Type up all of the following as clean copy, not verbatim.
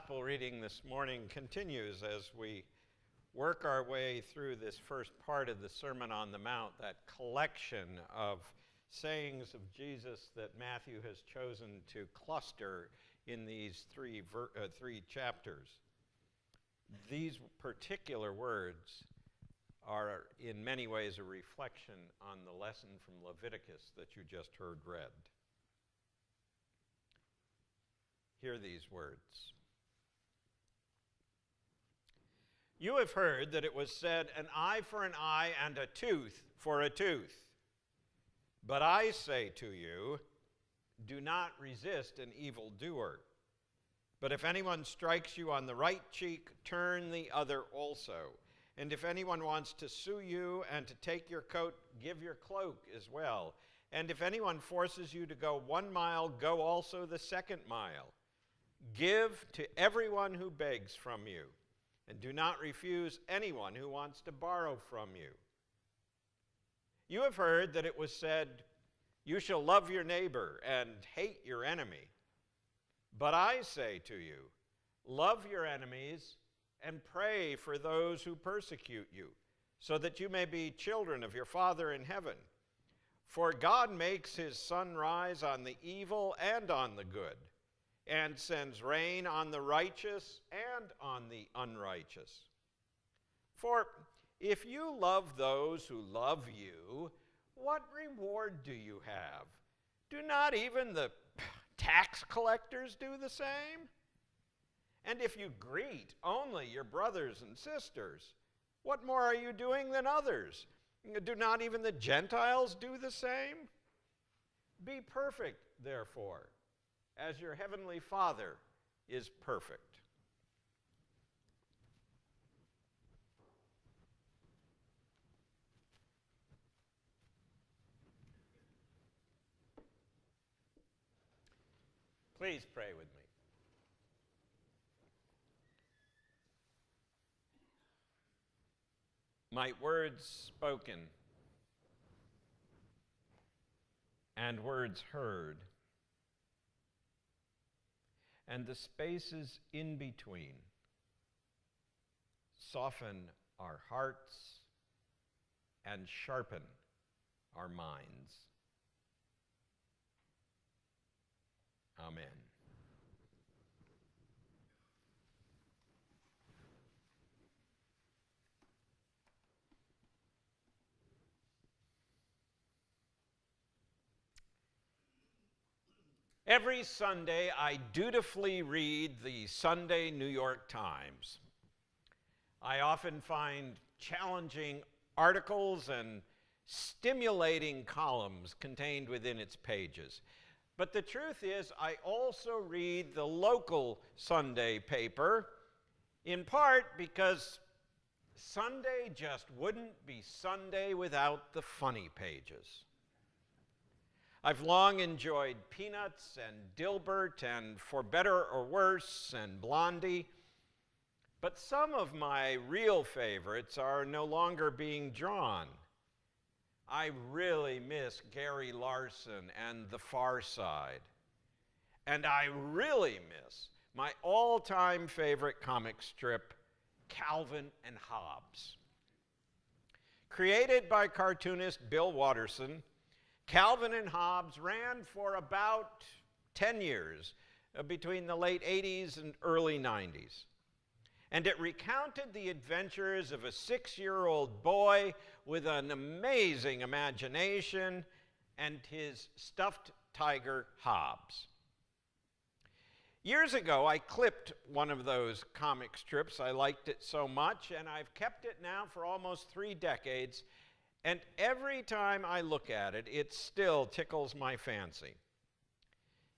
gospel reading this morning continues as we work our way through this first part of the Sermon on the Mount, that collection of sayings of Jesus that Matthew has chosen to cluster in these three chapters. These particular words are in many ways a reflection on the lesson from Leviticus that you just heard read. Hear these words. You have heard that it was said, an eye for an eye and a tooth for a tooth. But I say to you, do not resist an evildoer. But if anyone strikes you on the right cheek, turn the other also. And if anyone wants to sue you and to take your coat, give your cloak as well. And if anyone forces you to go 1 mile, go also the 2nd mile. Give to everyone who begs from you, and do not refuse anyone who wants to borrow from you. You have heard that it was said, you shall love your neighbor and hate your enemy. But I say to you, love your enemies and pray for those who persecute you, so that you may be children of your Father in heaven. For God makes his sun rise on the evil and on the good, and sends rain on the righteous and on the unrighteous. For if you love those who love you, what reward do you have? Do not even the tax collectors do the same? And if you greet only your brothers and sisters, what more are you doing than others? Do not even the Gentiles do the same? Be perfect, therefore, as your heavenly Father is perfect. Please pray with me. Might words spoken and words heard and the spaces in between soften our hearts and sharpen our minds. Amen. Every Sunday, I dutifully read the Sunday New York Times. I often find challenging articles and stimulating columns contained within its pages. But the truth is, I also read the local Sunday paper, in part because Sunday just wouldn't be Sunday without the funny pages. I've long enjoyed Peanuts and Dilbert and For Better or Worse and Blondie, but some of my real favorites are no longer being drawn. I really miss Gary Larson and The Far Side, and I really miss my all-time favorite comic strip, Calvin and Hobbes. Created by cartoonist Bill Watterson, Calvin and Hobbes ran for about 10 years, between the late 80s and early 90s. And it recounted the adventures of a 6-year-old boy with an amazing imagination and his stuffed tiger, Hobbes. Years ago, I clipped one of those comic strips. I liked it so much, and I've kept it now for almost 3 decades. And every time I look at it, it still tickles my fancy.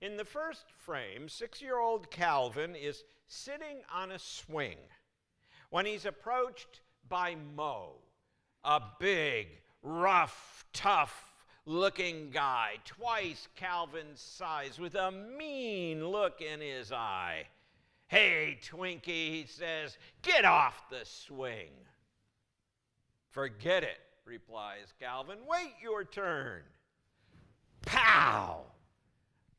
In the first frame, 6-year-old Calvin is sitting on a swing when he's approached by Mo, a big, rough, tough-looking guy, twice Calvin's size, with a mean look in his eye. Hey, Twinkie, he says, get off the swing. Forget it, replies Calvin. Wait your turn. Pow!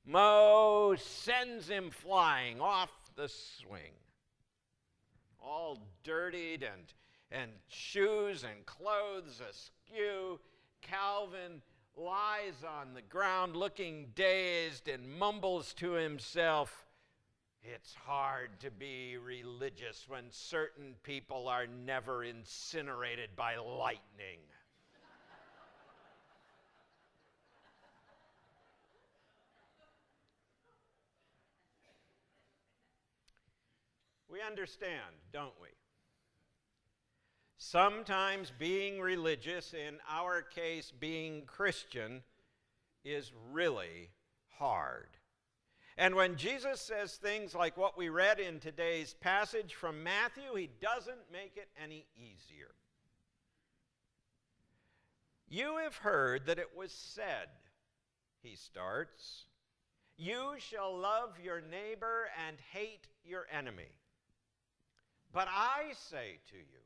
Mo sends him flying off the swing. All dirtied and shoes and clothes askew, Calvin lies on the ground looking dazed and mumbles to himself, "It's hard to be religious when certain people are never incinerated by lightning." We understand, don't we? Sometimes being religious, in our case being Christian, is really hard. And when Jesus says things like what we read in today's passage from Matthew, he doesn't make it any easier. "You have heard that it was said," he starts, "you shall love your neighbor and hate your enemy. But I say to you,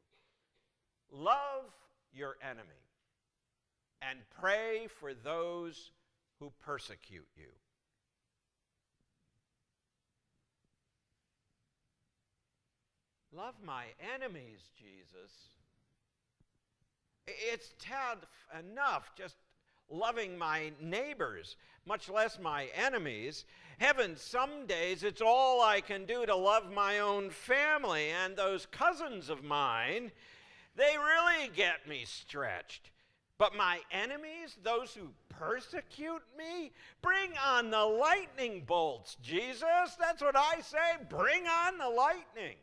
love your enemy and pray for those who persecute you." Love my enemies, Jesus. It's tough enough just loving my neighbors, much less my enemies. Heaven, some days it's all I can do to love my own family, and those cousins of mine, they really get me stretched. But my enemies, those who persecute me, bring on the lightning bolts, Jesus. That's what I say. Bring on the lightning.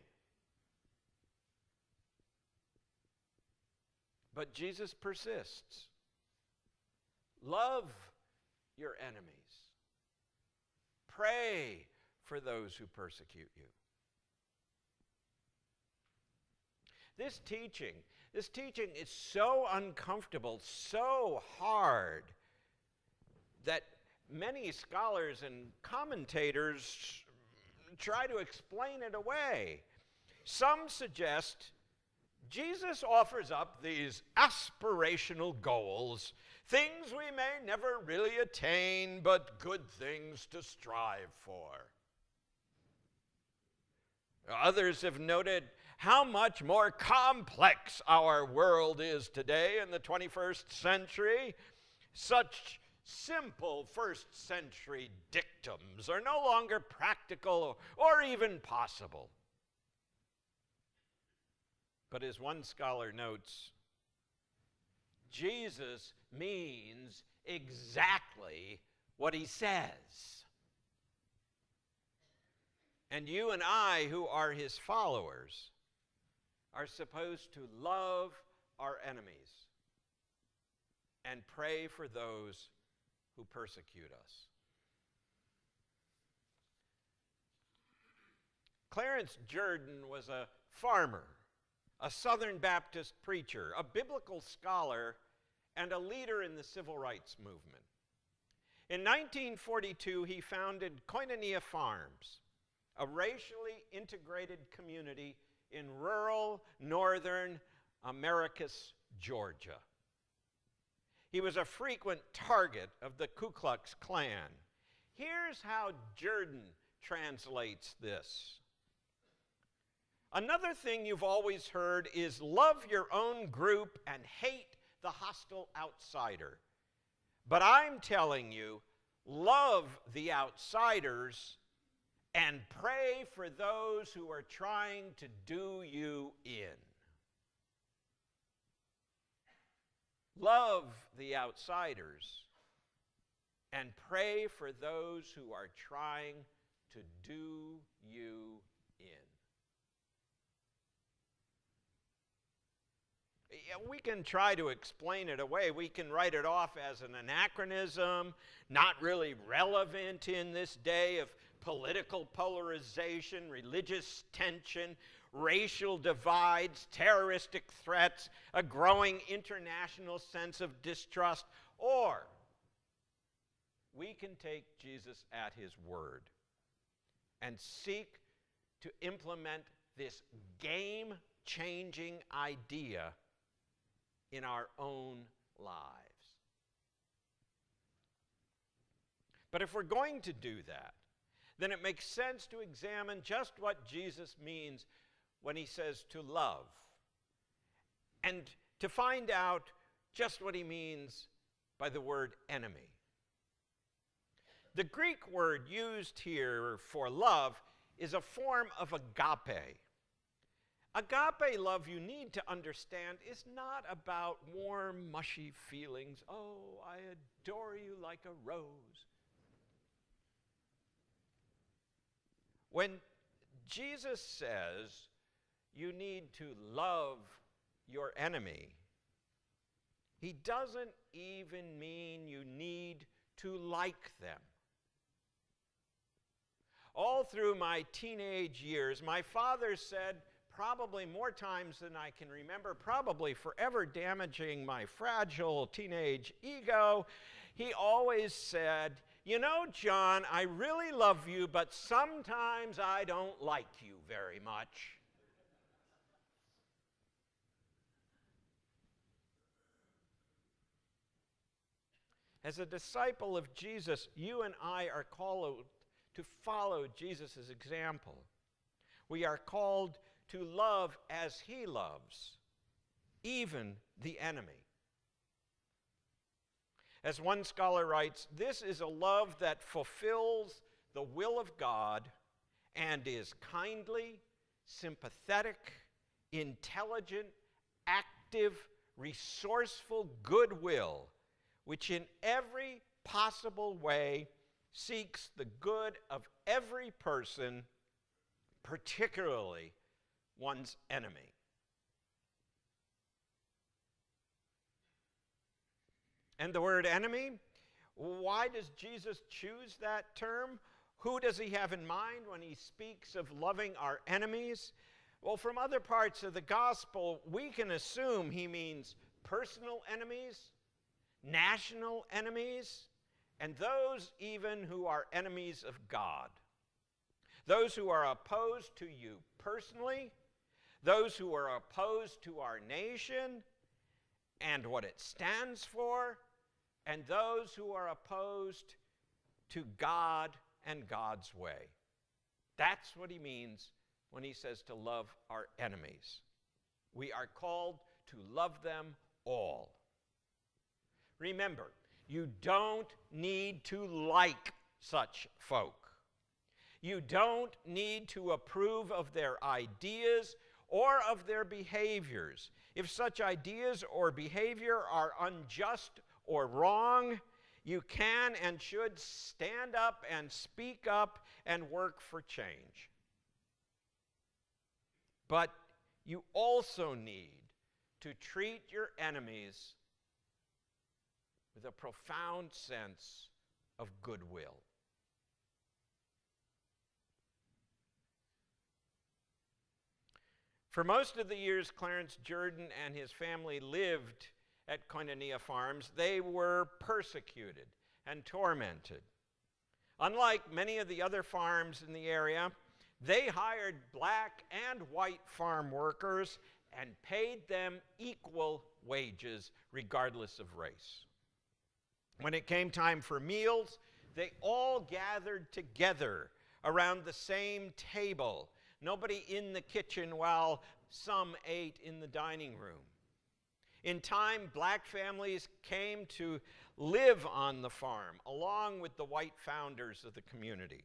But Jesus persists. Love your enemies. Pray for those who persecute you. This teaching is so uncomfortable, so hard, that many scholars and commentators try to explain it away. Some suggest Jesus offers up these aspirational goals, things we may never really attain, but good things to strive for. Others have noted how much more complex our world is today in the 21st century. Such simple first century dictums are no longer practical or even possible. But as one scholar notes, Jesus means exactly what he says. And you and I, who are his followers, are supposed to love our enemies and pray for those who persecute us. Clarence Jordan was a farmer, a Southern Baptist preacher, a biblical scholar, and a leader in the civil rights movement. In 1942, he founded Koinonia Farms, a racially integrated community in rural northern Americus, Georgia. He was a frequent target of the Ku Klux Klan. Here's how Jordan translates this. Another thing you've always heard is love your own group and hate the hostile outsider. But I'm telling you, love the outsiders and pray for those who are trying to do you in. Love the outsiders and pray for those who are trying to do you in. We can try to explain it away. We can write it off as an anachronism, not really relevant in this day of political polarization, religious tension, racial divides, terroristic threats, a growing international sense of distrust. Or we can take Jesus at his word and seek to implement this game-changing idea in our own lives. But if we're going to do that, then it makes sense to examine just what Jesus means when he says to love, and to find out just what he means by the word enemy. The Greek word used here for love is a form of agape. Agape love, you need to understand, is not about warm, mushy feelings. Oh, I adore you like a rose. When Jesus says you need to love your enemy, he doesn't even mean you need to like them. All through my teenage years, my father said, probably more times than I can remember, probably forever damaging my fragile teenage ego, he always said, you know, John, I really love you, but sometimes I don't like you very much. As a disciple of Jesus, you and I are called to follow Jesus' example. We are called to love as he loves, even the enemy. As one scholar writes, this is a love that fulfills the will of God and is kindly, sympathetic, intelligent, active, resourceful goodwill, which in every possible way seeks the good of every person, particularly one's enemy. And the word enemy, why does Jesus choose that term? Who does he have in mind when he speaks of loving our enemies? Well, from other parts of the gospel, we can assume he means personal enemies, national enemies, and those even who are enemies of God. Those who are opposed to you personally, those who are opposed to our nation and what it stands for, and those who are opposed to God and God's way. That's what he means when he says to love our enemies. We are called to love them all. Remember, you don't need to like such folk. You don't need to approve of their ideas or of their behaviors. If such ideas or behavior are unjust or wrong, you can and should stand up and speak up and work for change. But you also need to treat your enemies with a profound sense of goodwill. For most of the years Clarence Jordan and his family lived at Koinonia Farms, they were persecuted and tormented. Unlike many of the other farms in the area, they hired black and white farm workers and paid them equal wages regardless of race. When it came time for meals, they all gathered together around the same table. Nobody in the kitchen while some ate in the dining room. In time, black families came to live on the farm along with the white founders of the community.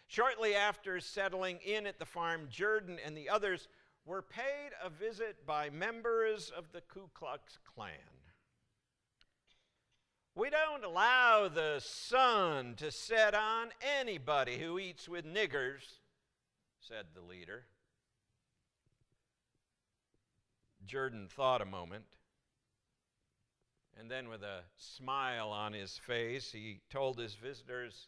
Shortly after settling in at the farm, Jordan and the others were paid a visit by members of the Ku Klux Klan. We don't allow the sun to set on anybody who eats with niggers, said the leader. Jordan thought a moment, and then with a smile on his face, he told his visitors,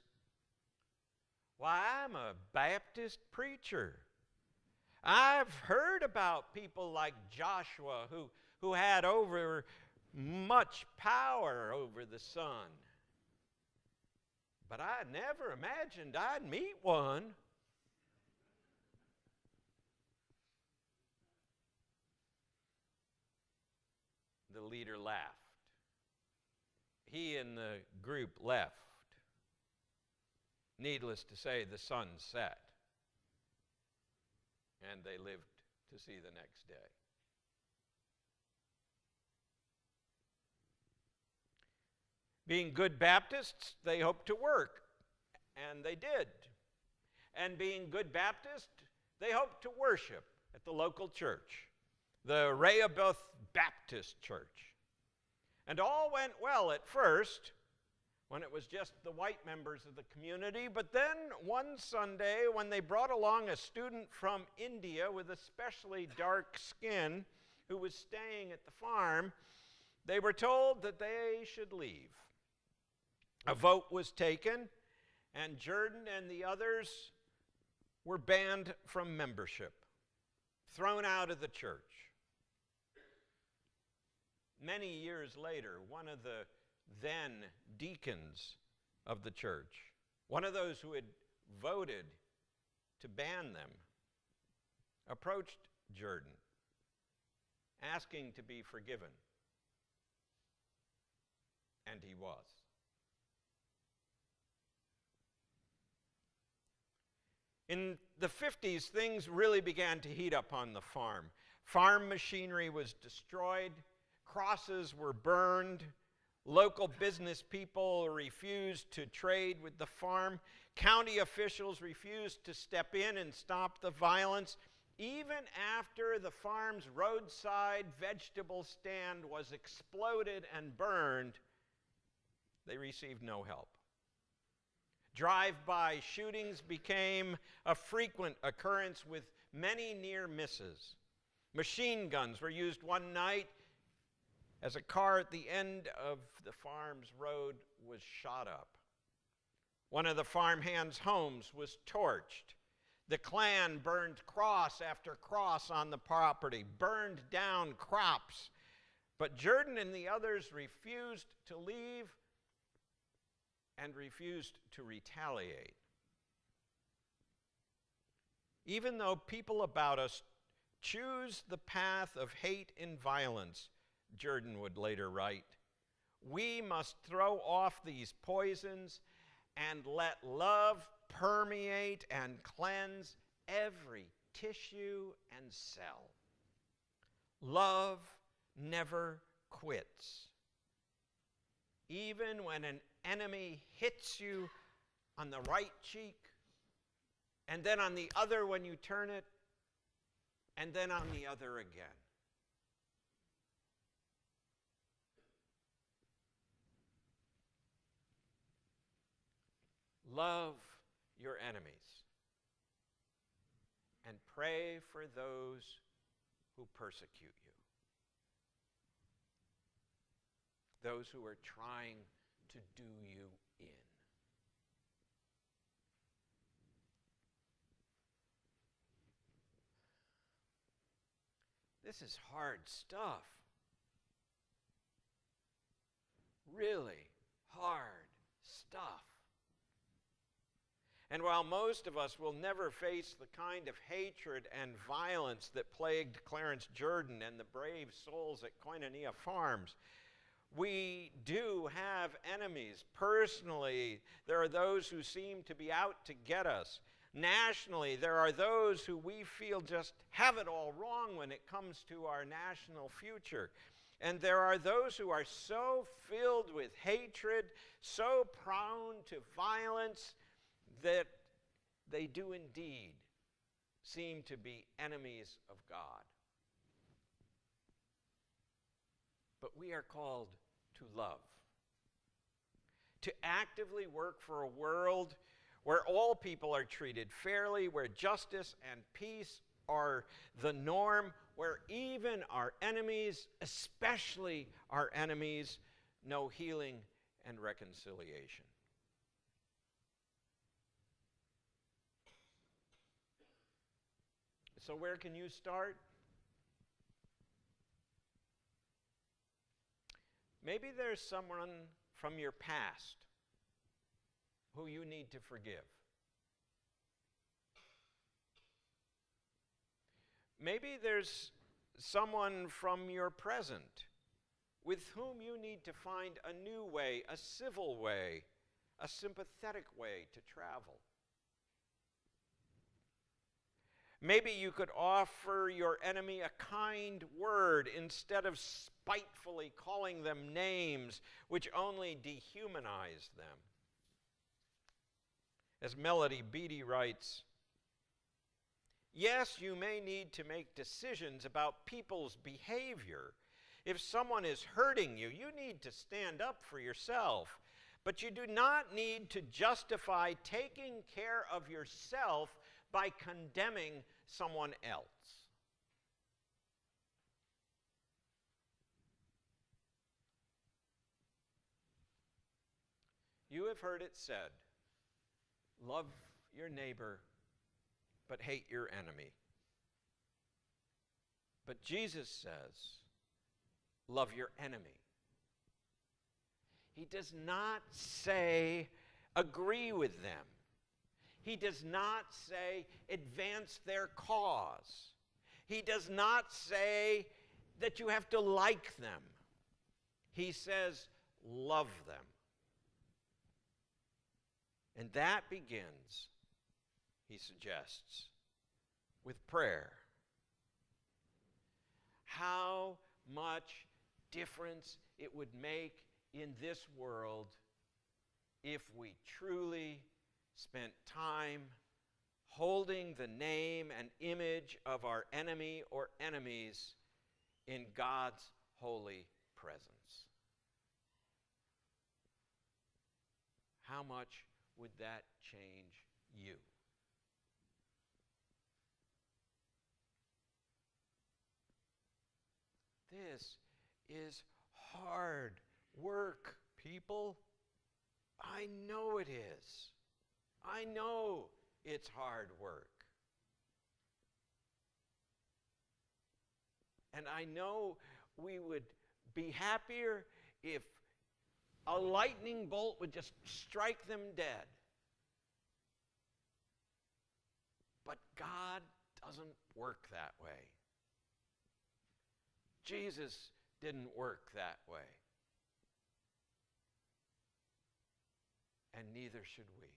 "Why, I'm a Baptist preacher. I've heard about people like Joshua who had much power over the sun. But I never imagined I'd meet one." The leader laughed. He and the group left. Needless to say, the sun set, and they lived to see the next day. Being good Baptists, they hoped to work, and they did. And being good Baptists, they hoped to worship at the local church, the Rehoboth Baptist Church. And all went well at first, when it was just the white members of the community, but then one Sunday, when they brought along a student from India with especially dark skin who was staying at the farm, they were told that they should leave. A vote was taken, and Jordan and the others were banned from membership, thrown out of the church. Many years later, one of the then deacons of the church, one of those who had voted to ban them, approached Jordan, asking to be forgiven. And he was. In the 50s, things really began to heat up on the farm. Farm machinery was destroyed, crosses were burned, local business people refused to trade with the farm, county officials refused to step in and stop the violence. Even after the farm's roadside vegetable stand was exploded and burned, they received no help. Drive-by shootings became a frequent occurrence with many near misses. Machine guns were used one night as a car at the end of the farm's road was shot up. One of the farmhands' homes was torched. The Klan burned cross after cross on the property, burned down crops. But Jordan and the others refused to leave and refused to retaliate. Even though people about us choose the path of hate and violence, Jordan would later write, we must throw off these poisons and let love permeate and cleanse every tissue and cell. Love never quits. Even when an enemy hits you on the right cheek, and then on the other when you turn it, and then on the other again. Love your enemies and pray for those who persecute you, those who are trying to do you in. This is hard stuff. Really hard stuff. And while most of us will never face the kind of hatred and violence that plagued Clarence Jordan and the brave souls at Koinonia Farms, we do have enemies. Personally, there are those who seem to be out to get us. Nationally, there are those who we feel just have it all wrong when it comes to our national future. And there are those who are so filled with hatred, so prone to violence, that they do indeed seem to be enemies of God. But we are called to love, to actively work for a world where all people are treated fairly, where justice and peace are the norm, where even our enemies, especially our enemies, know healing and reconciliation. So where can you start? Maybe there's someone from your past who you need to forgive. Maybe there's someone from your present with whom you need to find a new way, a civil way, a sympathetic way to travel. Maybe you could offer your enemy a kind word instead of spitefully calling them names which only dehumanize them. As Melody Beattie writes, yes, you may need to make decisions about people's behavior. If someone is hurting you, you need to stand up for yourself. But you do not need to justify taking care of yourself by condemning someone else. You have heard it said, love your neighbor, but hate your enemy. But Jesus says, love your enemy. He does not say, agree with them. He does not say, advance their cause. He does not say that you have to like them. He says, love them. And that begins, he suggests, with prayer. How much difference it would make in this world if we truly spent time holding the name and image of our enemy or enemies in God's holy presence. How much would that change you? This is hard work, people. I know it is. I know it's hard work. And I know we would be happier if a lightning bolt would just strike them dead. But God doesn't work that way. Jesus didn't work that way. And neither should we.